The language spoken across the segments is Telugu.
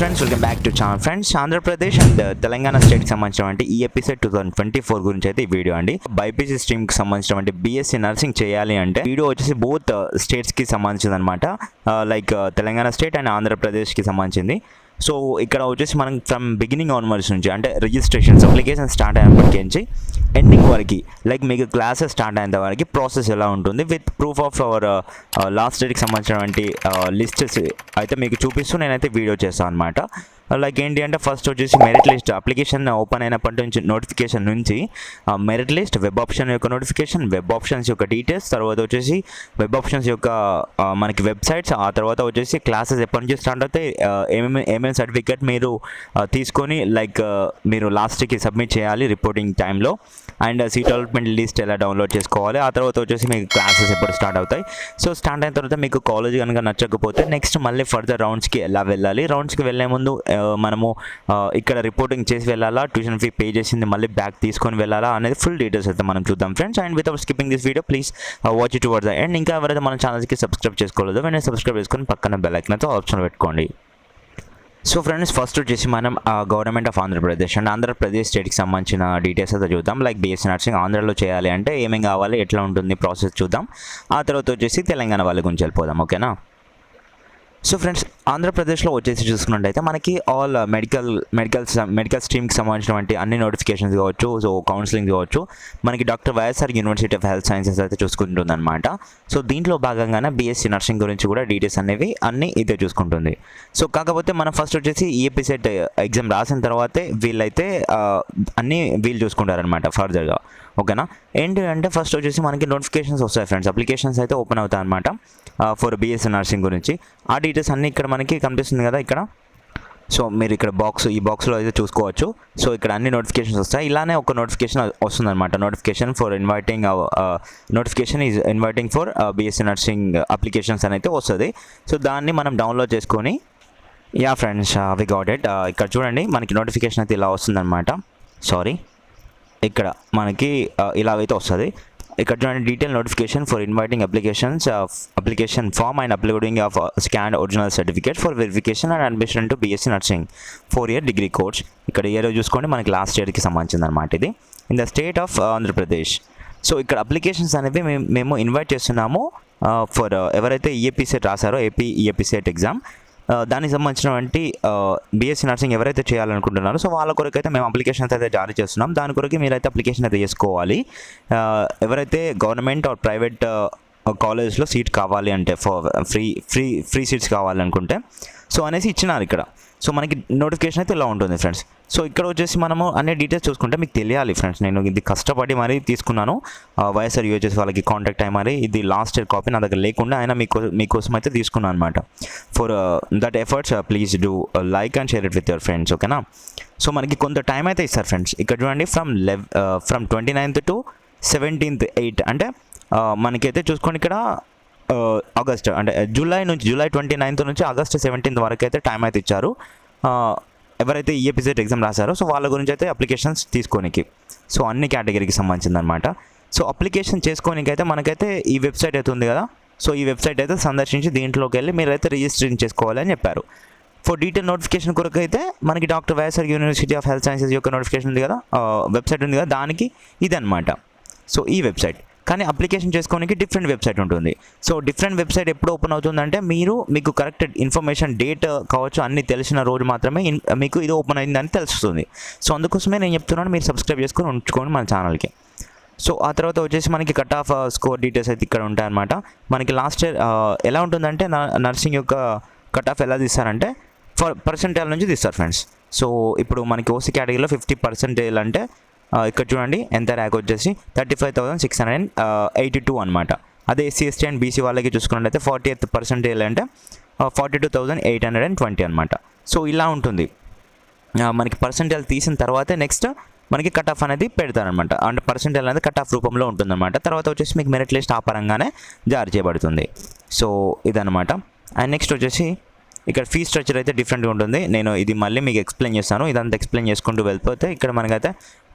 Friends, welcome back to channel. Friends, Andhra Pradesh and Telangana స్టేట్కి సంబంధించిన ఈ ఎపిసోడ్ 2024 గురించి అయితే ఈ వీడియో అండి. బైపీసీ స్ట్రీమ్కి సంబంధించిన బీఎస్సీ నర్సింగ్ చేయాలి అంటే వీడియో వచ్చేసి బోత్ స్టేట్స్కి సంబంధించింది అనమాట. లైక్ తెలంగాణ స్టేట్ అండ్ ఆంధ్రప్రదేశ్కి సంబంధించింది. సో ఇక్కడ వచ్చేసి మనం ఫ్రమ్ బిగినింగ్ ఆన్వర్డ్స్ నుంచి అంటే రిజిస్ట్రేషన్స్ అప్లికేషన్ స్టార్ట్ అయినప్పటికీ నుంచి ఎండింగ్ వరకు లైక్ మీకు క్లాసెస్ స్టార్ట్ అయిన వరకు ప్రాసెస్ ఎలా ఉంటుంది with proof of our last డేట్కి సంబంధించినటువంటి లిస్ట్స్ అయితే మీకు చూపిస్తూ నేనైతే వీడియో చేస్తాను అనమాట. లైక్ ఏంటి అంటే ఫస్ట్ వచ్చేసి మెరిట్ లిస్ట్ అప్లికేషన్ ఓపెన్ అయినప్పటి నుంచి నోటిఫికేషన్ నుంచి మెరిట్ లిస్ట్, వెబ్ ఆప్షన్ యొక్క నోటిఫికేషన్, వెబ్ ఆప్షన్స్ యొక్క డీటెయిల్స్, తర్వాత వచ్చేసి వెబ్ ఆప్షన్స్ యొక్క మనకి వెబ్సైట్స్, ఆ తర్వాత వచ్చేసి క్లాసెస్ ఎప్పటి నుంచి స్టార్ట్ అవుతాయి, ఏమేమి సర్టిఫికేట్ మీరు తీసుకొని లైక్ మీరు లాస్ట్కి సబ్మిట్ చేయాలి రిపోర్టింగ్ టైంలో, అండ్ సీట్ అలాట్మెంట్ లిస్ట్ ఎలా డౌన్లోడ్ చేసుకోవాలి, ఆ తర్వాత వచ్చేసి మీకు క్లాసెస్ ఎప్పుడు స్టార్ట్ అవుతాయి. సో స్టార్ట్ అయిన తర్వాత మీకు కాలేజ్ కనుక నచ్చకపోతే నెక్స్ట్ మళ్ళీ ఫర్దర్ రౌండ్స్కి ఎలా వెళ్ళాలి, రౌండ్స్కి వెళ్ళే ముందు మనము ఇక్కడ రిపోర్టింగ్ చేసి వెళ్ళాలా, ట్యూషన్ ఫీ పే చేసింది మళ్ళీ బ్యాక్ తీసుకొని వెళ్ళాలా అనేది ఫుల్ డీటెయిల్స్ అయితే మనం చూద్దాం friends. And without skipping this video please watch it towards the end. ఇంకా ఎవరైతే మన ఛానల్కి సబ్స్క్రైబ్ చేసుకోలేదో వెంటనే సబ్స్క్రైబ్ చేసుకొని పక్కన బెల్ ఐకాన్ అయితే ఆప్షన్ పెట్టుకోండి. సో ఫ్రెండ్స్, ఫస్ట్ వచ్చేసి మనం government of Andhra Pradesh and Andhra Pradesh స్టేట్కి సంబంధించిన డీటెయిల్స్ అయితే చూద్దాం. లైక్ బీఎస్సీ నర్సింగ్ ఆంధ్రాలో చేయాలి అంటే ఏమేమి కావాలి, ఎట్లా ఉంటుంది ప్రాసెస్ చూద్దాం. ఆ తర్వాత వచ్చేసి తెలంగాణ వాళ్ళ గురించి వెళ్ళిపోదాం, ఓకేనా. సో ఫ్రెండ్స్, ఆంధ్రప్రదేశ్లో వచ్చేసి చూసుకున్నట్టయితే మనకి ఆల్ మెడికల్ స్ట్రీమ్కి సంబంధించినటువంటి అన్ని నోటిఫికేషన్స్ కావచ్చు, సో కౌన్సిలింగ్ కావచ్చు, మనకి doctor YSR university of health sciences అయితే చూసుకుంటుంది అనమాట. సో దీంట్లో భాగంగానే బీఎస్సీ నర్సింగ్ గురించి కూడా డీటెయిల్స్ అనేవి అన్నీ ఇదే చూసుకుంటుంది. సో కాకపోతే మనం ఫస్ట్ వచ్చేసి ఈఏపీ సెట్ ఎగ్జామ్ రాసిన తర్వాతే వీళ్ళైతే అన్నీ వీళ్ళు చూసుకుంటారనమాట ఫర్దర్గా, ఓకేనా. ఏంటి అంటే ఫస్ట్ వచ్చేసి మనకి నోటిఫికేషన్స్ వస్తాయి ఫ్రెండ్స్, అప్లికేషన్స్ అయితే ఓపెన్ అవుతాయి అనమాట ఫర్ బీఎస్సీ నర్సింగ్ గురించి. ఆ డీటెయిల్స్ అన్నీ ఇక్కడ మనకి కనిపిస్తుంది కదా ఇక్కడ. సో మీరు ఇక్కడ ఈ బాక్స్లో అయితే చూసుకోవచ్చు. సో ఇక్కడ అన్ని నోటిఫికేషన్స్ వస్తాయి. ఇలానే ఒక నోటిఫికేషన్ వస్తుందన్నమాట, notification is inviting for BSc nursing applications అని అయితే వస్తుంది. సో దాన్ని మనం డౌన్లోడ్ చేసుకొని yeah friends we got it. ఇక్కడ చూడండి మనకి నోటిఫికేషన్ అయితే ఇలా వస్తుందన్నమాట. ఇక్కడ మనకి ఇలాగైతే వస్తుంది. ఇక్కడ చూడండి, detail notification for inviting application form and uploading of scan original certificate for verification and admission to BSc nursing 4-year degree course. ఇక్కడ ఇయర్ చూసుకోండి, మనకి లాస్ట్ ఇయర్కి సంబంధించింది అనమాట ఇది, in the state of Andhra Pradesh. So ఇక్కడ అప్లికేషన్స్ అనేవి మేము ఇన్వైట్ చేస్తున్నాము ఫర్ ఎవరైతే ఈఏపీ సెట్ రాశారో, ఈఏపీ సెట్ ఎగ్జామ్ దానికి సంబంధించినటువంటి బీఎస్సీ నర్సింగ్ ఎవరైతే చేయాలనుకుంటున్నారో సో వాళ్ళ కొరకు అయితే మేము అప్లికేషన్స్ అయితే జారీ చేస్తున్నాం. దాని కొరకు మీరైతే అప్లికేషన్ అయితే చేసుకోవాలి. ఎవరైతే గవర్నమెంట్ ఆర్ ప్రైవేట్ కాలేజ్లో సీట్ కావాలి అంటే ఫ్రీ సీట్స్ కావాలనుకుంటే సో అనేసి ఇచ్చినారు ఇక్కడ. సో మనకి నోటిఫికేషన్ అయితే ఇలా ఉంటుంది ఫ్రెండ్స్. సో ఇక్కడ వచ్చేసి మనము అన్ని డీటెయిల్స్ చూసుకుంటే మీకు తెలియాలి ఫ్రెండ్స్, నేను ఇది కష్టపడి మరీ తీసుకున్నాను. వైఎస్ఆర్ యూహెచ్ఎస్ వాళ్ళకి కాంటాక్ట్ అయ్యి మరి ఇది లాస్ట్ ఇయర్ కాపీ నా దగ్గర లేకుండా అయినా మీకోసం అయితే తీసుకున్నాను అనమాట. For that efforts please do like and share it with your friends, ఓకేనా. సో మనకి కొంత టైం అయితే ఇస్తారు ఫ్రెండ్స్. ఇక్కడ చూడండి, ఫ్రమ్ 29th to 17th 8 అంటే మనకైతే చూసుకోండి ఇక్కడ ఆగస్ట్ అంటే జూలై 29th నుంచి ఆగస్ట్ 17th వరకు అయితే టైం అయితే ఇచ్చారు ఎవరైతే ఈఏపీ సెట్ ఎగ్జామ్ రాశారో సో వాళ్ళ గురించి అయితే అప్లికేషన్స్ తీసుకోనికి. సో అన్ని కేటగిరీకి సంబంధించింది అనమాట. సో అప్లికేషన్ చేసుకోనికి అయితే మనకైతే ఈ వెబ్సైట్ అయితే ఉంది కదా, సో ఈ వెబ్సైట్ అయితే సందర్శించి దీంట్లోకి వెళ్ళి మీరైతే రిజిస్ట్రేషన్ చేసుకోవాలి అని చెప్పారు. ఫర్ డీటెయిల్ నోటిఫికేషన్ కొరకు అయితే మనకి doctor YSR university of health sciences యొక్క నోటిఫికేషన్ ఉంది కదా, వెబ్సైట్ ఉంది కదా, దానికి ఇదనమాట. సో ఈ వెబ్సైట్ కానీ అప్లికేషన్ చేసుకోవడానికి డిఫరెంట్ వెబ్సైట్ ఉంటుంది. సో డిఫరెంట్ వెబ్సైట్ ఎప్పుడు ఓపెన్ అవుతుందంటే మీకు కరెక్ట్ ఇన్ఫర్మేషన్ డేట్ కావచ్చు అన్నీ తెలిసిన రోజు మాత్రమే మీకు ఇది ఓపెన్ అయిందని తెలుస్తుంది. సో అందుకోసమే నేను చెప్తున్నాను, మీరు సబ్స్క్రైబ్ చేసుకొని ఉంచుకోండి మన ఛానల్కి. సో ఆ తర్వాత వచ్చేసి మనకి కట్ ఆఫ్ స్కోర్ డీటెయిల్స్ అయితే ఇక్కడ ఉంటాయన్నమాట. మనకి లాస్ట్ ఇయర్ ఎలా ఉంటుందంటే నర్సింగ్ యొక్క కట్ ఆఫ్ ఎలా తీస్తారంటే పర్సెంటేజ్ నుంచి తీస్తారు ఫ్రెండ్స్. సో ఇప్పుడు మనకి ఓసీ కేటగిరీలో 50% అంటే ఇక్కడ చూడండి ఎంత ర్యాంక్ వచ్చేసి 35,682 అనమాట. అదే ఎస్సీ ఎస్టీ అండ్ బీసీ వాళ్ళకి చూసుకున్నట్లయితే 40th పర్సెంటేజ్ అంటే 42,820 అనమాట. సో ఇలా ఉంటుంది. మనకి పర్సెంటేజ్ తీసిన తర్వాతే నెక్స్ట్ మనకి కట్ ఆఫ్ అనేది పెడతారనమాట. అంటే పర్సెంటేజ్ అనేది కట్ ఆఫ్ రూపంలో ఉంటుందన్నమాట. తర్వాత వచ్చేసి మీకు మెరిట్ లిస్ట్ ఆ పరంగానే జారీ చేయబడుతుంది. సో ఇదనమాట. అండ్ నెక్స్ట్ వచ్చేసి ఇక్కడ ఫీ స్ట్రక్చర్ అయితే డిఫరెంట్గా ఉంటుంది. నేను ఇది మళ్ళీ మీకు ఎక్స్ప్లెయిన్ చేస్తాను. ఇదంతా ఎక్స్ప్లెయిన్ చేసుకుంటూ వెళ్ళిపోతే ఇక్కడ మనకైతే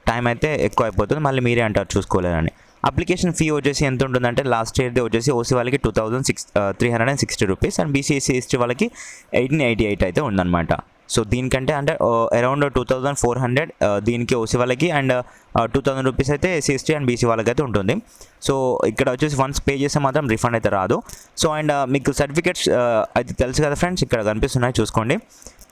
టైం అయితే ఎక్కువ అయిపోతుంది, మళ్ళీ మీరే అంటారు చూసుకోలేదని. అప్లికేషన్ ఫీ వచ్చేసి ఎంత ఉంటుందంటే లాస్ట్ ఇయర్ది వచ్చేసి ఓసీ వాళ్ళకి 2,360 rupees and BC SC ST వాళ్ళకి 1,888 అయితే ఉందన్నమాట. సో దీనికంటే అంటే అరౌండ్ 2400 దీనికి ఓసీ వాళ్ళకి అండ్ 2000 రూపీస్ అయితే ఎస్సీ ఎస్టీ అండ్ బీసీ వాళ్ళకి అయితే ఉంటుంది. సో ఇక్కడ వచ్చేసి వన్స్ పే చేస్తే మాత్రం రిఫండ్ అయితే రాదు. సో అండ్ మీకు సర్టిఫికేట్స్ అయితే తెలుసు కదా ఫ్రెండ్స్, ఇక్కడ కనిపిస్తున్నాయి చూసుకోండి.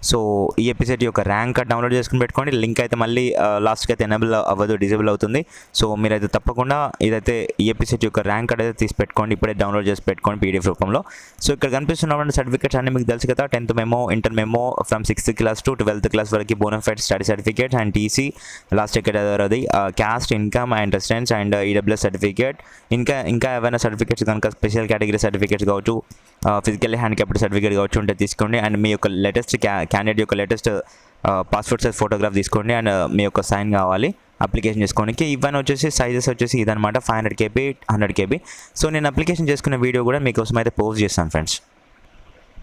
సో ఈ ఎపిసోడ్ యొక్క ర్యాంక్ డౌన్లోడ్ చేసుకుని పెట్టుకోండి. లింక్ అయితే మళ్ళీ లాస్ట్కి అయితే ఎనేబుల్ అవ్వదు, డిజేబుల్ అవుతుంది. సో మీరైతే తప్పకుండా ఇదైతే ఈ ఎపిసోడ్ యొక్క ర్యాంక్ అయితే తీసి పెట్టుకోండి, ఇప్పుడే డౌన్లోడ్ చేసి పెట్టుకోండి పీడిఎఫ్ రూపంలో. సో ఇక్కడ కనిపిస్తున్నటువంటి సర్టిఫికేట్స్ అన్ని మీకు తెలుసు కదా, 10th memo, inter memo from 6th class to 12th class వరకు bonafide study certificates and TC, last ఎక్కడ అది caste, income and residence and EWS certificate, ఇంకా ఏవైనా సర్టిఫికేట్స్ కనుక స్పెషల్ కేటగిరీ సర్టిఫికేట్స్ కావచ్చు, ఫిజికల్లీ హ్యాండిక్యాప్డ్ సర్టిఫికేట్ కావచ్చు ఉంటే తీసుకోండి. అండ్ మీ యొక్క లేటెస్ట్ క్యాండిడేట్ యొక్క లేటెస్ట్ పాస్పోర్ట్ సైజ్ ఫోటోగ్రాఫ్ తీసుకోండి అండ్ మీ యొక్క సైన్ కావాలి అప్లికేషన్ చేసుకోవడానికి. ఇవన్నీ వచ్చేసి సైజెస్ వచ్చేసి ఇదనమాట, 500 KB 100 KB. సో నేను అప్లికేషన్ చేసుకున్న వీడియో కూడా మీకోసం అయితే పోస్ట్ చేస్తాను ఫ్రెండ్స్.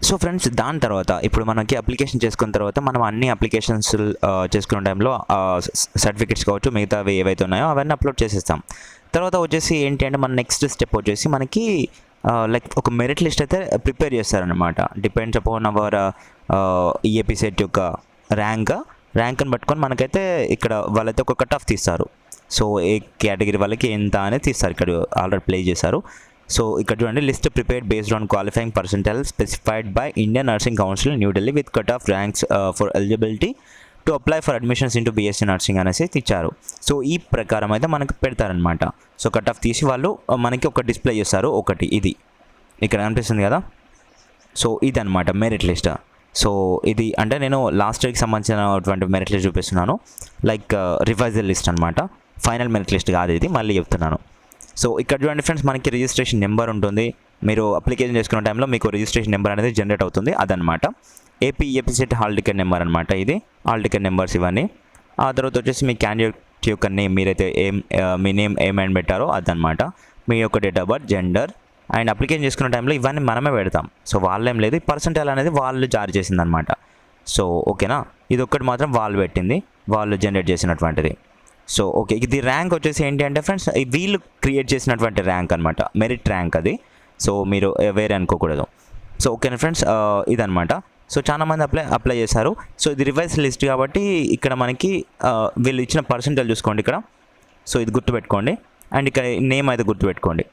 సో ఫ్రెండ్స్ దాని తర్వాత ఇప్పుడు మనకి అప్లికేషన్ చేసుకున్న తర్వాత మనం అన్ని అప్లికేషన్స్ చేసుకున్న టైంలో సర్టిఫికేట్స్ కావచ్చు మిగతావి ఏవైతే ఉన్నాయో అవన్నీ అప్లోడ్ చేసేస్తాం. తర్వాత వచ్చేసి ఏంటి అంటే మన నెక్స్ట్ స్టెప్ వచ్చేసి మనకి లైక్ ఒక మెరిట్ లిస్ట్ అయితే ప్రిపేర్ చేస్తారనమాట. Depends upon our EAP set యొక్క ర్యాంక్ని పట్టుకొని మనకైతే ఇక్కడ వాళ్ళైతే ఒక కట్ ఆఫ్ తీస్తారు. సో ఏ కేటగిరీ వాళ్ళకి ఎంత అనేది తీస్తారు, ఇక్కడ ఆల్రెడీ ప్లే చేశారు. సో ఇక్కడ చూడండి, list prepared based on qualifying percentile specified by Indian nursing council New Delhi with cut off ranks for eligibility to apply for admissions into BSc nursing అనేసి ఇచ్చారు. సో ఈ ప్రకారం అయితే మనకు పెడతారనమాట. సో కట్ ఆఫ్ తీసి వాళ్ళు మనకి ఒక డిస్ప్లే చేస్తారు, ఒకటి ఇది ఇక్కడ కనిపిస్తుంది కదా. సో ఇది అనమాట మెరిట్ లిస్ట్. సో ఇది అంటే నేను లాస్ట్ ఇయర్కి సంబంధించినటువంటి మెరిట్ లిస్ట్ చూపిస్తున్నాను, లైక్ రివైజల్ లిస్ట్ అనమాట, ఫైనల్ మెరిట్ లిస్ట్ కాదు ఇది, మళ్ళీ చెప్తున్నాను. సో ఇక్కడ చూడండి ఫ్రెండ్స్, మనకి రిజిస్ట్రేషన్ నెంబర్ ఉంటుంది. మీరు అప్లికేషన్ చేసుకున్న టైంలో మీకు రిజిస్ట్రేషన్ నెంబర్ అనేది జనరేట్ అవుతుంది, అదనమాట. AP set hall ticket number అనమాట, ఇది హాల్ టికెట్ నెంబర్స్ ఇవన్నీ. ఆ తర్వాత వచ్చేసి మీ క్యాండిడేట్ యొక్క నేమ్, మీరైతే మీ నేమ్ ఏమైనా పెట్టారో అదనమాట. మీ యొక్క date of birth, gender and application చేసుకున్న టైంలో ఇవన్నీ మనమే పెడతాం. సో వాళ్ళేం లేదు, పర్సెంటైల్ అనేది వాళ్ళు జారీ చేసిందనమాట. సో ఓకేనా, ఇది ఒక్కటి మాత్రం వాళ్ళు పెట్టింది, వాళ్ళు జనరేట్ చేసినటువంటిది. సో ఓకే, ఇది ర్యాంక్ వచ్చేసి ఏంటి అంటే ఫ్రెండ్స్, వీళ్ళు క్రియేట్ చేసినటువంటి ర్యాంక్ అనమాట, మెరిట్ ర్యాంక్ అది. సో మీరు వేరే అనుకోకూడదు. సో ఓకేనా ఫ్రెండ్స్, ఇదనమాట. సో చాలామంది అప్లై చేశారు. సో ఇది రివైజ్ లిస్ట్ కాబట్టి ఇక్కడ మనకి వీళ్ళు ఇచ్చిన పర్సెంటేజ్ చూసుకోండి ఇక్కడ. సో ఇది గుర్తుపెట్టుకోండి. అండ్ ఇక్కడ నేమ్ అయితే గుర్తుపెట్టుకోండి,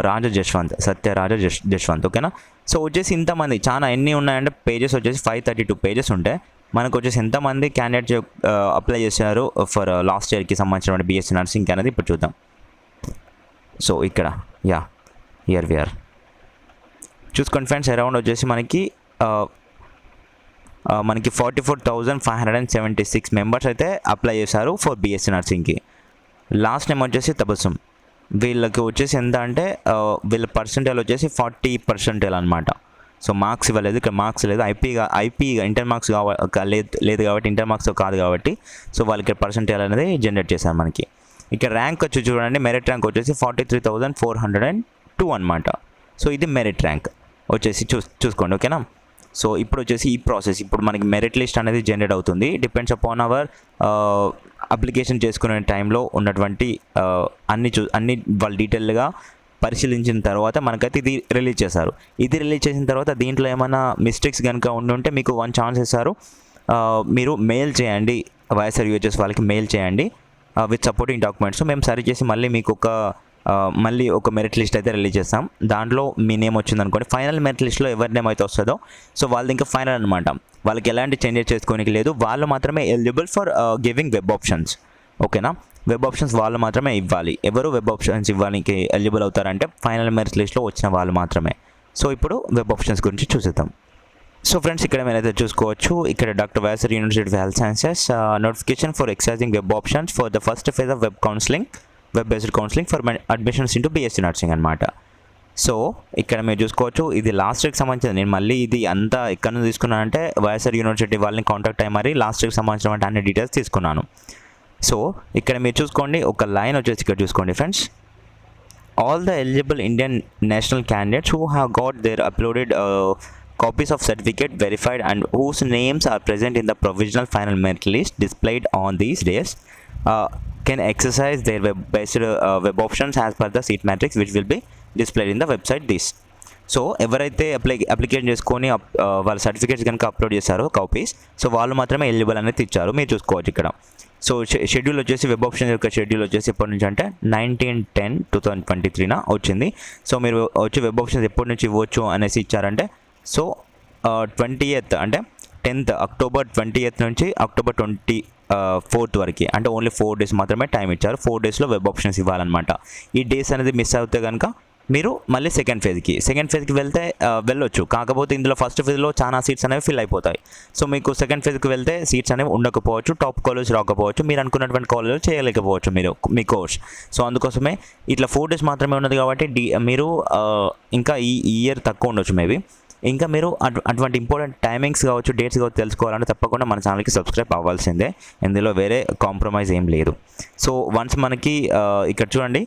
రాజా జశ్వంత్, సత్యరాజా జశ్వంత్, ఓకేనా. సో వచ్చేసి ఇంతమంది, చాలా ఎన్ని ఉన్నాయంటే పేజెస్ వచ్చేసి 532 పేజెస్ ఉంటాయి. మనకు వచ్చేసి ఎంతమంది క్యాండిడేట్స్ అప్లై చేశారు ఫర్ లాస్ట్ ఇయర్కి సంబంధించిన బీఎస్సీ నర్సింగ్ అనేది ఇప్పుడు చూద్దాం. సో ఇక్కడ హియర్ వి ఆర్, చూసుకోండి ఫ్రెండ్స్, అరౌండ్ వచ్చేసి మనకి 44,576 మెంబర్స్ అయితే అప్లై చేశారు ఫర్ బీఎస్సీ నర్సింగ్కి. లాస్ట్ నేమ్ వచ్చేసి తబస్సుమ్. వీళ్ళకి వచ్చేసి ఎంత అంటే వీళ్ళ పర్సెంటేజ్ వచ్చేసి 40% అనమాట. సో మార్క్స్ ఇవ్వలేదు, ఇక్కడ మార్క్స్ లేదు, ఐపీ ఇంటర్ మార్క్స్ లేదు కాబట్టి, ఇంటర్ మార్క్స్ కాదు కాబట్టి సో వాళ్ళకి పర్సెంటేజ్ అనేది జనరేట్ చేశారు మనకి. ఇక్కడ ర్యాంక్ వచ్చి చూడండి, మెరిట్ ర్యాంక్ వచ్చేసి 43,402 అనమాట. సో ఇది మెరిట్ ర్యాంక్ వచ్చేసి చూసుకోండి, ఓకేనా. సో ఇప్పుడు వచ్చేసి ఈ ప్రాసెస్, ఇప్పుడు మనకి మెరిట్ లిస్ట్ అనేది జనరేట్ అవుతుంది. డిపెండ్స్ అపాన్ అవర్ అప్లికేషన్ చేసుకునే టైంలో ఉన్నటువంటి అన్ని వాళ్ళు డీటెయిల్గా పరిశీలించిన తర్వాత మనకైతే ఇది రిలీజ్ చేశారు. ఇది రిలీజ్ చేసిన తర్వాత దీంట్లో ఏమైనా మిస్టేక్స్ కనుక ఉండుంటే మీకు 1 ఛాన్స్ ఇస్తారు. మీరు మెయిల్ చేయండి, వైఎస్ఆర్ యూహెచ్ఎస్ వాళ్ళకి మెయిల్ చేయండి విత్ సపోర్టింగ్ డాక్యుమెంట్స్. మేము సరి చేసి మళ్ళీ మీకు మళ్ళీ ఒక మెరిట్ లిస్ట్ అయితే రిలీజ్ చేస్తాం. దాంట్లో మీ నేమ్ వచ్చింది అనుకోండి, ఫైనల్ మెరిట్ లిస్ట్లో ఎవరి నేమ్ అయితే వస్తుందో సో వాళ్ళది ఇంకా ఫైనల్ అనమాట. వాళ్ళకి ఎలాంటి చేంజెస్ చేసుకోనికి లేదు, వాళ్ళు మాత్రమే eligible for giving web options, ఓకేనా. వెబ్ ఆప్షన్స్ వాళ్ళు మాత్రమే ఇవ్వాలి. ఎవరు వెబ్ ఆప్షన్స్ ఇవ్వడానికి ఎలిజిబుల్ అవుతారంటే ఫైనల్ మెరిట్ లిస్ట్లో వచ్చిన వాళ్ళు మాత్రమే. సో ఇప్పుడు వెబ్ ఆప్షన్స్ గురించి చూసేద్దాం. సో ఫ్రెండ్స్, ఇక్కడ మీరైతే చూసుకోవచ్చు, ఇక్కడ doctor YSR university of health sciences notification for exercising web options for the first phase of web based counselling for admissions into BSc nursing అనమాట. సో ఇక్కడ మీరు చూసుకోవచ్చు, ఇది లాస్ట్ ఇయర్కి సంబంధించింది. నేను మళ్ళీ ఇది అంతా ఎక్కడ నుంచి తీసుకున్నానంటే వైఎస్ఆర్ యూనివర్సిటీ వాళ్ళని కాంటాక్ట్ అయ్యి మరి లాస్ట్ ఇయర్కి సంబంధించిన అన్ని డీటెయిల్స్ తీసుకున్నాను. సో ఇక్కడ మీరు చూసుకోండి, ఒక లైన్ వచ్చేసి ఇక్కడ చూసుకోండి friends, all the eligible Indian national candidates who have got their uploaded copies of certificate verified and whose names are present in the provisional final merit list displayed on these days can exercise their web-based web options as per the seat matrix which will be displayed in the website this. So ఎవరైతే అప్లికేషన్ చేసుకొని వాళ్ళ సర్టిఫికేట్స్ కనుక అప్లోడ్ చేశారో కాపీస్, సో వాళ్ళు మాత్రమే ఎలిజిబుల్ అనేది ఇచ్చారు. మీరు చూసుకోవచ్చు ఇక్కడ. సో షెడ్యూల్ వచ్చేసి వెబ్ ఆప్షన్స్ యొక్క షెడ్యూల్ వచ్చేసి ఎప్పటి నుంచి అంటే 19/10/2023 వచ్చింది. సో మీరు వచ్చి వెబ్ ఆప్షన్స్ ఎప్పటి నుంచి ఇవ్వచ్చు అనేసి ఇచ్చారంటే సో 20th అంటే 10th అక్టోబర్ 20th నుంచి అక్టోబర్ 24th వరకు, అంటే ఓన్లీ 4 days మాత్రమే టైం ఇచ్చారు. 4 daysలో వెబ్ ఆప్షన్స్ ఇవ్వాలన్నమాట. ఈ డేస్ అనేది మిస్ అవుతే కనుక మీరు మళ్ళీ సెకండ్ ఫేజ్కి వెళ్తే వెళ్ళొచ్చు. కాకపోతే ఇందులో ఫస్ట్ ఫేజ్లో చాలా సీట్స్ అనేవి ఫిల్ అయిపోతాయి. సో మీకు సెకండ్ ఫేజ్కి వెళ్తే సీట్స్ అనేవి ఉండకపోవచ్చు, టాప్ కాలేజ్ రాకపోవచ్చు, మీరు అనుకున్నటువంటి కాలేజ్లో చేయలేకపోవచ్చు మీ కోర్స్. సో అందుకోసమే ఇట్లా 4 days మాత్రమే ఉన్నది కాబట్టి మీరు ఇంకా ఈ ఇయర్ తక్కువ ఉండొచ్చు మేబీ. ఇంకా మీరు అటువంటి ఇంపార్టెంట్ టైమింగ్స్ కావచ్చు, డేట్స్ కావచ్చు తెలుసుకోవాలంటే తప్పకుండా మన ఛానల్కి సబ్స్క్రైబ్ అవ్వాల్సిందే. ఇందులో వేరే కాంప్రమైజ్ ఏం లేదు. సో వన్స్ మనకి ఇక్కడ చూడండి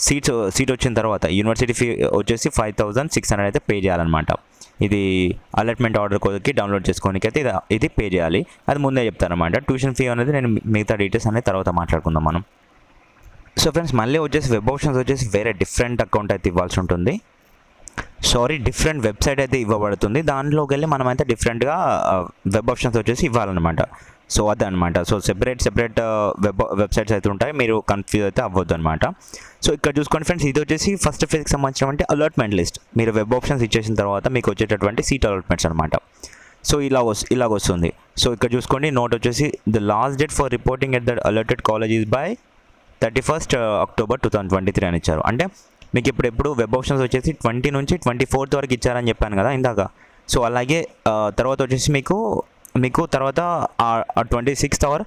సీట్ వచ్చిన తర్వాత యూనివర్సిటీ ఫీ వచ్చేసి 5,600 అయితే పే చేయాలన్నమాట. ఇది అలాట్మెంట్ ఆర్డర్ కోడ్కి డౌన్లోడ్ చేసుకోనికి అయితే ఇది పే చేయాలి. అది ముందే చెప్తారన్నమాట. ట్యూషన్ ఫీ అనేది నేను మిగతా డీటెయిల్స్ అనేది తర్వాత మాట్లాడుకుందాం మనం. సో ఫ్రెండ్స్ మళ్ళీ వచ్చేసి వెబ్ ఆప్షన్స్ వచ్చేసి వేరే డిఫరెంట్ అకౌంట్ అయితే ఇవ్వాల్సి ఉంటుంది. డిఫరెంట్ వెబ్సైట్ అయితే ఇవ్వబడుతుంది. దాంట్లోకి వెళ్ళి మనం అయితే డిఫరెంట్గా వెబ్ ఆప్షన్స్ వచ్చేసి ఇవ్వాలన్నమాట. సో అదనమాట. సో సెపరేట్ వెబ్సైట్స్ అయితే ఉంటాయి, మీరు కన్ఫ్యూజ్ అయితే అవ్వద్దు అనమాట. సో ఇక్కడ చూసుకోండి ఫ్రెండ్స్, ఇది వచ్చేసి ఫస్ట్ ఫేజ్కి సంబంధించినటువంటి అలాట్మెంట్ లిస్ట్. మీరు వెబ్ ఆప్షన్స్ ఇచ్చేసిన తర్వాత మీకు వచ్చేటటువంటి సీట్ అలాట్మెంట్స్ అనమాట. సో ఇలాగ వస్తుంది. సో ఇక్కడ చూసుకోండి, నోట్ వచ్చేసి the last date for reporting at the allotted college is by 31st October 2023 అని ఇచ్చారు. అంటే మీకు ఎప్పుడు వెబ్ ఆప్షన్స్ వచ్చేసి 20 నుంచి 24th వరకు ఇచ్చారని చెప్పాను కదా ఇందాక. సో అలాగే తర్వాత వచ్చేసి మీకు తర్వాత 26th or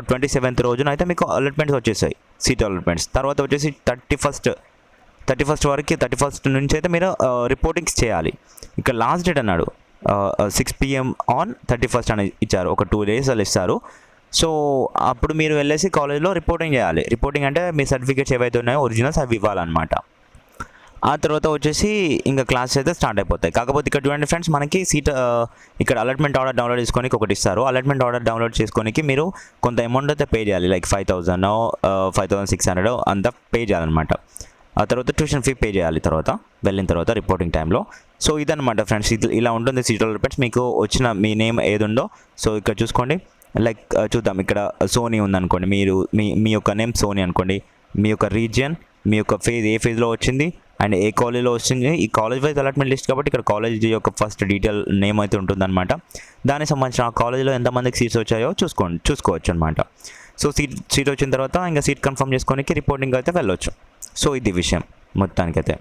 27th రోజున అయితే మీకు అలాట్మెంట్స్ వచ్చేసాయి, సీట్ అలాట్మెంట్స్. తర్వాత వచ్చేసి 31st వరకు, 31st నుంచి అయితే మీరు రిపోర్టింగ్స్ చేయాలి. ఇక్కడ లాస్ట్ డేట్ అన్నాడు 6 PM on 31st అని ఇచ్చారు. ఒక 2 days వాళ్ళు ఇస్తారు. సో అప్పుడు మీరు వెళ్ళేసి కాలేజ్లో రిపోర్టింగ్ చేయాలి. రిపోర్టింగ్ అంటే మీ సర్టిఫికేట్స్ ఏవైతే ఉన్నాయో ఒరిజినల్స్ అవి ఇవ్వాలన్నమాట. ఆ తర్వాత వచ్చేసి ఇంకా క్లాసెస్ అయితే స్టార్ట్ అయిపోతాయి. కాకపోతే ఇక్కడ చూడండి ఫ్రెండ్స్, మనకి ఇక్కడ అలాట్మెంట్ ఆర్డర్ డౌన్లోడ్ చేసుకోనికి ఒకటి ఇస్తారు. అలాట్మెంట్ ఆర్డర్ డౌన్లోడ్ చేసుకోనికి మీరు కొంత అమౌంట్ అయితే పే చేయాలి, లైక్ 5,000 5,600 అంతా పే చేయాలన్నమాట. ఆ తర్వాత ట్యూషన్ ఫీ పే చేయాలి తర్వాత వెళ్ళిన తర్వాత రిపోర్టింగ్ టైంలో. సో ఇదన్నమాట ఫ్రెండ్స్, ఇలా ఉంటుంది సీట్ అలాట్మెంట్స్. మీకు వచ్చిన మీ నేమ్ ఏది ఉందో సో ఇక్కడ చూసుకోండి. లైక్ చూద్దాం, ఇక్కడ సోనీ ఉందనుకోండి, మీ యొక్క నేమ్ సోనీ అనుకోండి, మీ యొక్క రీజియన్, మీ యొక్క ఫేజ్ ఏ ఫేజ్లో వచ్చింది అండ్ ఏ కాలేజ్లో వచ్చింది. ఈ కాలేజ్ వైజ్ అలాట్మెంట్ లిస్ట్ కాబట్టి ఇక్కడ కాలేజ్ యొక్క ఫస్ట్ డీటెయిల్ నేమ్ అయితే ఉంటుందన్నమాట. దానికి సంబంధించిన ఆ కాలేజ్లో ఎంతమందికి సీట్స్ వచ్చాయో చూసుకోవచ్చు అనమాట. సో సీట్ వచ్చిన తర్వాత ఇంకా సీట్ కన్ఫర్మ్ చేసుకోనికి రిపోర్టింగ్ అయితే వెళ్ళొచ్చు. సో ఇది విషయం మొత్తానికైతే.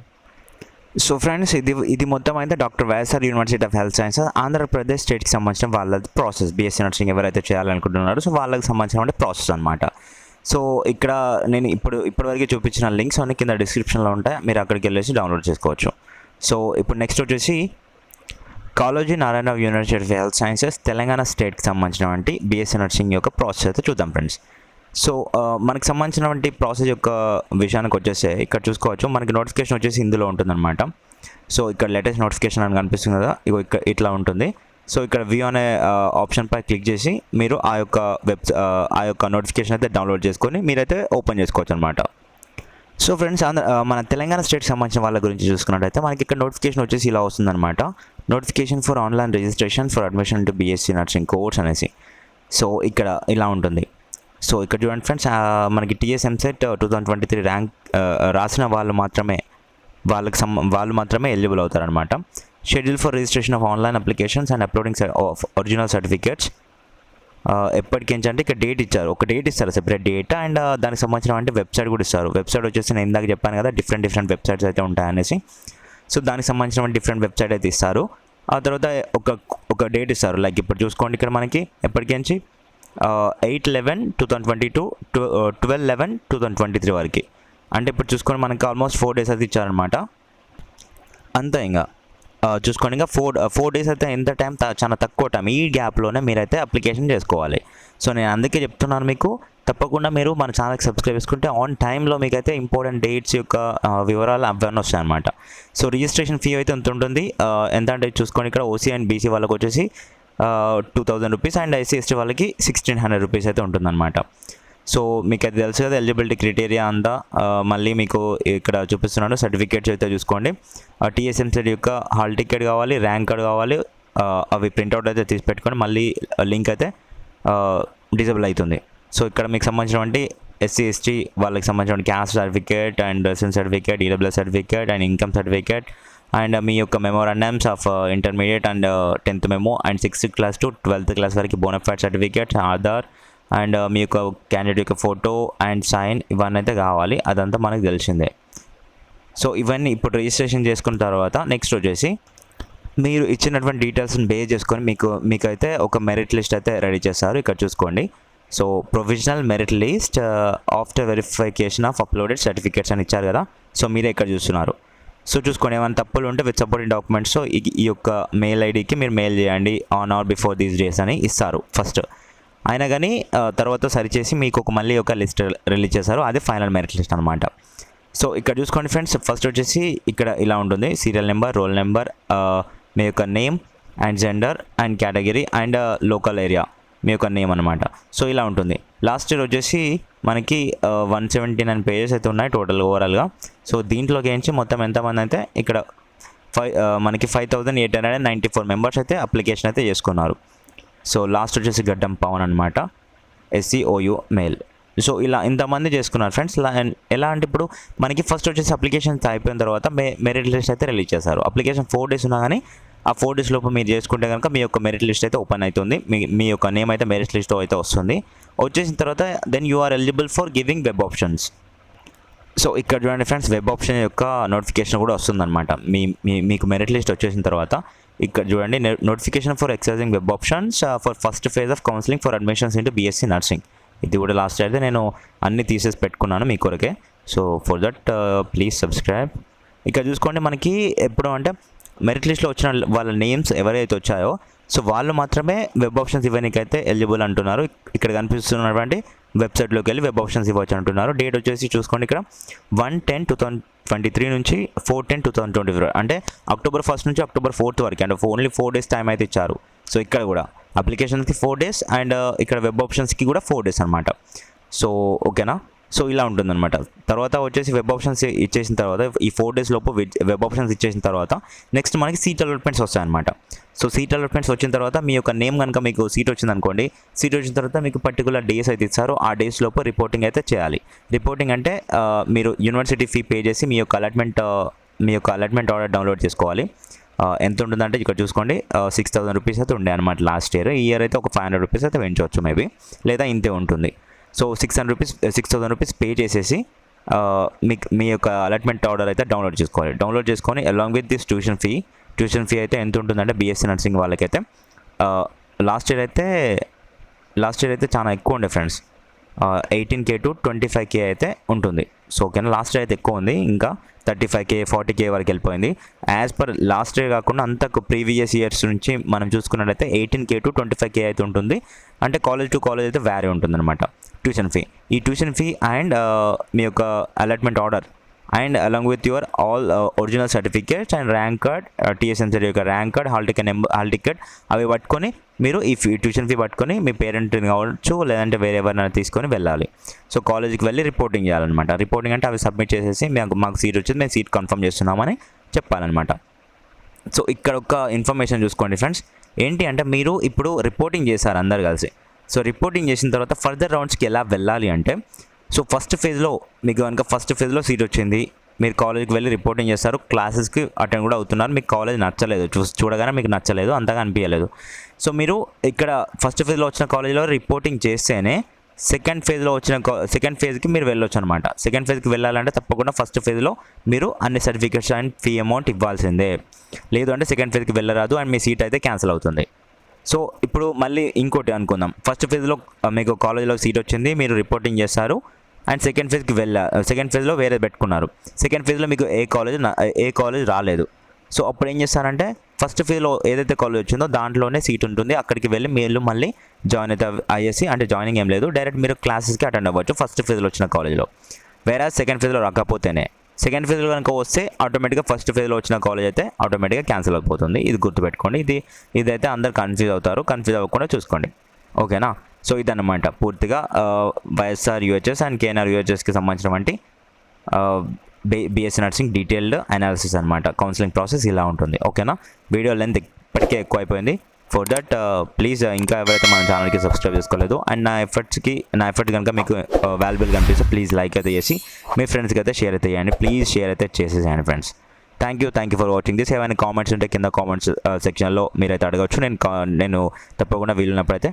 సో ఫ్రెండ్స్ ఇది మొత్తం అయితే doctor YSR university of health sciences Andhra Pradesh స్టేట్కి సంబంధించిన వాళ్ళది ప్రాసెస్. బీఎస్సీ నర్సింగ్ ఎవరైతే చేయాలనుకుంటున్నారో సో వాళ్ళకి సంబంధించిన ప్రాసెస్ అనమాట. సో ఇక్కడ నేను ఇప్పటివరకు చూపించిన లింక్స్ అన్ని కింద డిస్క్రిప్షన్లో ఉంటాయి, మీరు అక్కడికి వెళ్ళేసి డౌన్లోడ్ చేసుకోవచ్చు. సో ఇప్పుడు నెక్స్ట్ వచ్చేసి Kaloji Narayana Rao university of health sciences Telangana స్టేట్కి సంబంధించినటువంటి బీఎస్సీ నర్సింగ్ యొక్క ప్రాసెస్ అయితే చూద్దాం ఫ్రెండ్స్. సో మనకు సంబంధించినటువంటి ప్రాసెస్ యొక్క విషయానికి వచ్చేస్తే ఇక్కడ చూసుకోవచ్చు, మనకి నోటిఫికేషన్ వచ్చేసి ఇందులో ఉంటుందన్నమాట. సో ఇక్కడ లేటెస్ట్ నోటిఫికేషన్ అని కనిపిస్తుంది కదా, ఇక్కడ ఇట్లా ఉంటుంది. సో ఇక్కడ వ్యూ అనే ఆప్షన్ పై క్లిక్ చేసి మీరు ఆ యొక్క నోటిఫికేషన్ అయితే డౌన్లోడ్ చేసుకొని మీరైతే ఓపెన్ చేసుకోవచ్చు అనమాట. సో ఫ్రెండ్స్, మన తెలంగాణ స్టేట్కి సంబంధించిన వాళ్ళ గురించి చూసుకున్నట్టయితే మనకి ఇక్కడ నోటిఫికేషన్ వచ్చేసి ఇలా వస్తుందన్నమాట. Notification for online registration for admission to BSc nursing course అనేసి. సో ఇక్కడ ఇలా ఉంటుంది. సో ఇక్కడ చూడండి ఫ్రెండ్స్, మనకి టీఎస్ ఎంసెట్ 2023 ర్యాంక్ రాసిన వాళ్ళు మాత్రమే ఎలిజిబుల్ అవుతారనమాట. Schedule for registration of online applications and uploading of original certificates ఎప్పటికించి అంటే ఇక్కడ ఒక డేట్ ఇస్తారు సెపరేట్ డేట్, అండ్ దానికి సంబంధించిన వెబ్సైట్ కూడా ఇస్తారు. వెబ్సైట్ వచ్చేసి నేను ఇందాక చెప్పాను కదా డిఫరెంట్ వెబ్సైట్స్ అయితే ఉంటాయనేసి. సో దానికి సంబంధించిన డిఫరెంట్ వెబ్సైట్ అయితే ఇస్తారు. ఆ తర్వాత ఒక డేట్ ఇస్తారు. లైక్ ఇప్పుడు చూసుకోండి, ఇక్కడ మనకి ఎప్పటికించి 8/11/2022 12/11/2023 వరకు. అంటే ఇప్పుడు చూసుకొని మనకి ఆల్మోస్ట్ 4 days అయితే ఇచ్చారనమాట. అంతే ఇంకా చూసుకోండి, ఇంకా 4 days అయితే ఎంత టైం, చాలా తక్కువ టైం. ఈ గ్యాప్లోనే మీరైతే అప్లికేషన్ చేసుకోవాలి. సో నేను అందుకే చెప్తున్నాను మీకు, తప్పకుండా మీరు మన ఛానల్కి సబ్స్క్రైబ్ చేసుకుంటే ఆన్ టైంలో మీకైతే ఇంపార్టెంట్ డేట్స్ యొక్క వివరాలు అవన్నీ వస్తాయి అనమాట. సో రిజిస్ట్రేషన్ ఫీ అయితే ఎంత ఉంటుంది, ఎంత అంటే చూసుకోండి, ఇక్కడ ఓసీ అండ్ బీసీ వాళ్ళకి వచ్చేసి 2,000 రూపీస్ అండ్ ఎస్సీ ఎస్టీ వాళ్ళకి 1,600 రూపీస్ అయితే ఉంటుందన్నమాట. సో మీకు అది తెలుసు కదా ఎలిజిబిలిటీ క్రైటీరియా అంతా. మళ్ళీ మీకు ఇక్కడ చూపిస్తున్నాను సర్టిఫికేట్స్ అయితే చూసుకోండి. టీఎస్ఎంసెట్ యొక్క హాల్ టికెట్ కావాలి, ర్యాంక్ కార్డ్ కావాలి, అవి ప్రింట్అవుట్ అయితే తీసి పెట్టుకొని మళ్ళీ లింక్ అయితే డిజేబుల్ అవుతుంది. సో ఇక్కడ మీకు సంబంధించినటువంటి ఎస్సీ ఎస్టీ వాళ్ళకి సంబంధించిన caste certificate and residence certificate, EWS certificate and income certificate and మీ యొక్క memorandums of intermediate and 10th memo and 6th class to 12th class వరకు బోనఫైడ్ సర్టిఫికేట్, ఆధార్ అండ్ మీ యొక్క క్యాండిడేట్ యొక్క ఫోటో అండ్ సైన్ ఇవన్నీ అయితే కావాలి. అదంతా మనకు తెలిసిందే. సో ఇవన్నీ ఇప్పుడు రిజిస్ట్రేషన్ చేసుకున్న తర్వాత నెక్స్ట్ వచ్చేసి మీరు ఇచ్చినటువంటి డీటెయిల్స్ని బేస్ చేసుకొని మీకైతే ఒక మెరిట్ లిస్ట్ అయితే రెడీ చేస్తారు. ఇక్కడ చూసుకోండి. So provisional merit list after verification of uploaded certificates అని ఇచ్చారు కదా. సో మీరే ఇక్కడ చూస్తున్నారు. సో చూసుకోండి, ఏమైనా తప్పులు ఉంటే విత్ సపోర్టింగ్ డాక్యుమెంట్స్ ఈ యొక్క మెయిల్ ఐడికి మీరు మెయిల్ చేయండి on are before these days అని ఇస్తారు ఫస్ట్. అయినా కానీ తర్వాత సరిచేసి మీకు మళ్ళీ ఒక లిస్ట్ రిలీజ్ చేశారు. అదే ఫైనల్ మెరిట్ లిస్ట్ అనమాట. సో ఇక్కడ చూసుకోండి ఫ్రెండ్స్, ఫస్ట్ వచ్చేసి ఇక్కడ ఇలా ఉంటుంది. సీరియల్ నెంబర్, రోల్ నెంబర్, మీ యొక్క name and gender and category and local area మీ యొక్క నేమ్ అనమాట. సో ఇలా ఉంటుంది. లాస్ట్ ఇయర్ వచ్చేసి మనకి 179 పేజెస్ అయితే ఉన్నాయి టోటల్ ఓవరాల్గా. సో దీంట్లోకి ఏంచి మొత్తం ఎంతమంది అయితే ఇక్కడ మనకి 5894 మెంబర్స్ అయితే అప్లికేషన్ అయితే చేసుకున్నారు. సో లాస్ట్ వచ్చేసి గడ్డం పవన్ అనమాట, SCOU మేల్. సో ఇలా ఇంతమంది చేసుకున్నారు ఫ్రెండ్స్. ఎలా అంటే ఇప్పుడు మనకి ఫస్ట్ వచ్చేసి అప్లికేషన్స్ అయిపోయిన తర్వాత మెరిట్ లిస్ట్ అయితే రిలీజ్ చేశారు. అప్లికేషన్ 4 days ఉన్నా కానీ ఆ 4 days లోపు మీరు చేసుకుంటే కనుక మీ యొక్క మెరిట్ లిస్ట్ అయితే ఓపెన్ అవుతుంది. మీ యొక్క నేమ్ అయితే మెరిట్ లిస్ట్లో అయితే వస్తుంది. వచ్చేసిన తర్వాత then you are eligible for giving web options. So ఇక్కడ చూడండి ఫ్రెండ్స్, వెబ్ ఆప్షన్ యొక్క నోటిఫికేషన్ కూడా వస్తుందన్నమాట. మీకు మెరిట్ లిస్ట్ వచ్చేసిన తర్వాత ఇక్కడ చూడండి, notification for exercising web options for first phase of counselling for admissions into BSc nursing. ఇది కూడా లాస్ట్ అయితే నేను అన్ని తీసేసి పెట్టుకున్నాను మీ కొరకే. So for that please subscribe. ఇక్కడ చూసుకోండి, మనకి ఎప్పుడు అంటే మెరిట్ లిస్ట్లో వచ్చిన వాళ్ళ నేమ్స్ ఎవరైతే వచ్చాయో సో వాళ్ళు మాత్రమే వెబ్ ఆప్షన్స్ ఇవ్వడానికైతే ఎలిజిబుల్ అంటున్నారు. ఇక్కడ కనిపిస్తున్నటువంటి వెబ్సైట్లోకి వెళ్ళి వెబ్ ఆప్షన్స్ ఇవ్వచ్చు అంటున్నారు. డేట్ వచ్చేసి చూసుకోండి, ఇక్కడ 1/10/2023 నుంచి 4/10/2024 అంటే October 1st నుంచి October 4th వరకు, అంటే ఓన్లీ 4 days టైం అయితే ఇచ్చారు. సో ఇక్కడ కూడా అప్లికేషన్స్కి 4 days అండ్ ఇక్కడ వెబ్ ఆప్షన్స్కి కూడా 4 days అనమాట. సో ఓకేనా. సో ఇలా ఉంటుందన్నమాట. తర్వాత వచ్చేసి వెబ్ ఆప్షన్స్ ఇచ్చేసిన తర్వాత ఈ 4 days లోపు వెబ్ ఆప్షన్స్ ఇచ్చేసిన తర్వాత నెక్స్ట్ మనకి సీట్ అలాట్మెంట్స్ వస్తాయన్నమాట. సో సీట్ అలాట్మెంట్స్ వచ్చిన తర్వాత మీ యొక్క నేమ్ కనుక మీకు సీట్ వచ్చింది అనుకోండి, సీట్ వచ్చిన తర్వాత మీకు పర్టికులర్ డేస్ అయితే ఇస్తారు. ఆ డేస్ లోపు రిపోర్టింగ్ అయితే చేయాలి. రిపోర్టింగ్ అంటే మీరు యూనివర్సిటీ ఫీ పే చేసి మీ యొక్క అలాట్మెంట్ ఆర్డర్ డౌన్లోడ్ చేసుకోవాలి. ఎంత ఉంటుందంటే ఇక్కడ చూసుకోండి, 6000 రూపీస్ అయితే ఉండే అనమాట లాస్ట్ ఇయర్. ఈ ఇయర్ అయితే ఒక 500 రూపీస్ అయితే పెంచవచ్చు మేబీ, లేదా ఇంతే ఉంటుంది. సో 6,000 రూపీస్ పే చేసేసి మీ యొక్క అలాట్మెంట్ ఆర్డర్ అయితే డౌన్లోడ్ చేసుకోవాలి. డౌన్లోడ్ చేసుకొని along with this tuition fee అయితే ఎంత ఉంటుందంటే BSc నర్సింగ్ వాళ్ళకైతే లాస్ట్ ఇయర్ అయితే చాలా ఎక్కువ ఉండే ఫ్రెండ్స్, 18K to 25K అయితే ఉంటుంది. సో ఓకేనా, లాస్ట్ ఇయర్ అయితే ఎక్కువ ఉంది, ఇంకా 35K 40K వరకు వెళ్ళిపోయింది. యాజ్ పర్ లాస్ట్ ఇయర్ కాకుండా అంతకు ప్రీవియస్ ఇయర్స్ నుంచి మనం చూసుకున్నట్లయితే 18K to 25K అయితే ఉంటుంది. అంటే కాలేజ్ టు కాలేజ్ అయితే వ్యారీ ఉంటుందన్నమాట ట్యూషన్ ఫీ. ఈ ట్యూషన్ ఫీ అండ్ మీ యొక్క allotment order and along with your all original certificates and rank card, TSMC యొక్క ర్యాంక్ కార్డ్, హాల్ టికెట్ అవి పట్టుకొని మీరు ఈ ట్యూషన్ ఫీ పట్టుకొని మీ పేరెంట్ని కావచ్చు లేదంటే వేరే ఎవరినైనా తీసుకొని వెళ్ళాలి. సో కాలేజీకి వెళ్ళి రిపోర్టింగ్ చేయాలన్నమాట. రిపోర్టింగ్ అంటే అవి సబ్మిట్ చేసేసి మాకు సీట్ వచ్చింది, మేము సీట్ కన్ఫర్మ్ చేస్తున్నామని చెప్పాలన్నమాట. సో ఇక్కడ ఒక ఇన్ఫర్మేషన్ చూసుకోండి ఫ్రెండ్స్, ఏంటి అంటే మీరు ఇప్పుడు రిపోర్టింగ్ చేశారు అందరు కలిసి. సో రిపోర్టింగ్ చేసిన తర్వాత ఫర్దర్ రౌండ్స్కి ఎలా వెళ్ళాలి అంటే, సో ఫస్ట్ ఫేజ్లో మీకు కనుక ఫస్ట్ ఫేజ్లో సీట్ వచ్చింది, మీరు కాలేజ్కి వెళ్ళి రిపోర్టింగ్ చేస్తారు, క్లాసెస్కి అటెండ్ కూడా అవుతున్నారు, మీకు కాలేజ్ నచ్చలేదు, చూడగానే మీకు నచ్చలేదు, అంతగా అనిపించలేదు. సో మీరు ఇక్కడ ఫస్ట్ ఫేజ్లో వచ్చిన కాలేజ్లో రిపోర్టింగ్ చేస్తేనే సెకండ్ ఫేజ్కి మీరు వెళ్ళొచ్చు అనమాట. సెకండ్ ఫేజ్కి వెళ్ళాలంటే తప్పకుండా ఫస్ట్ ఫేజ్లో మీరు అన్ని సర్టిఫికేట్స్ అండ్ ఫీ అమౌంట్ ఇవ్వాల్సిందే. లేదు అంటే సెకండ్ ఫేజ్కి వెళ్ళరాదు అండ్ మీ సీట్ అయితే క్యాన్సిల్ అవుతుంది. సో ఇప్పుడు మళ్ళీ ఇంకోటి అనుకుందాం, ఫస్ట్ ఫేజ్లో మీకు కాలేజ్లో సీట్ వచ్చింది, మీరు రిపోర్టింగ్ చేస్తారు అండ్ సెకండ్ ఫేజ్లో వేరే పెట్టుకున్నారు. సెకండ్ ఫేజ్లో మీకు ఏ కాలేజ్ రాలేదు. సో అప్పుడు ఏం చేస్తారంటే ఫస్ట్ ఫేజ్లో ఏదైతే కాలేజ్ వచ్చిందో దాంట్లోనే సీట్ ఉంటుంది, అక్కడికి వెళ్ళి మీరు మళ్ళీ జాయిన్ అయితే అయ్యేసి, అంటే జాయినింగ్ ఏం లేదు, డైరెక్ట్ మీరు క్లాసెస్కి అటెండ్ అవ్వచ్చు ఫస్ట్ ఫేజ్లో వచ్చిన కాలేజ్లో. వేరే సెకండ్ ఫేజ్లో రాకపోతేనే, సెకండ్ ఫేజ్లో కనుక వస్తే ఆటోమేటిక్గా ఫస్ట్ ఫేజ్లో వచ్చిన కాలేజ్ అయితే ఆటోమేటిక్గా క్యాన్సిల్ అయిపోతుంది. ఇది గుర్తుపెట్టుకోండి. ఇదైతే అందరు కన్ఫ్యూజ్ అవ్వకుండా చూసుకోండి, ఓకేనా. సో ఇదన్నమాట పూర్తిగా వైఎస్ఆర్ యూహెచ్ఎస్ అండ్ కేఎన్ఆర్ యూహెచ్ఎస్కి సంబంధించినటువంటి బీఎస్సీ నర్సింగ్ డీటెయిల్డ్ అనాలిసిస్ అనమాట. కౌన్సిలింగ్ ప్రాసెస్ ఇలా ఉంటుంది. ఓకేనా, వీడియో లెంత్ ఇప్పటికే ఎక్కువ అయిపోయింది. ఫర్ దట్ ప్లీజ్ ఇంకా ఎవరైతే మన ఛానల్కి సబ్స్క్రైబ్ చేసుకోలేదు అండ్ నా ఎఫర్ట్ కనుక మీకు వాల్యుబుల్ కనిపిస్తే ప్లీజ్ లైక్ అయితే చేసి మీ ఫ్రెండ్స్కి అయితే షేర్ అయితే చేయండి. ప్లీజ్ షేర్ అయితే చేసేసేయండి friends. Thank you for watching this. ఏమైనా కామెంట్స్ ఉంటే కింద కామెంట్స్ సెక్షన్లో మీరైతే అడగవచ్చు. నేను తప్పకుండా వీలున్నప్పుడైతే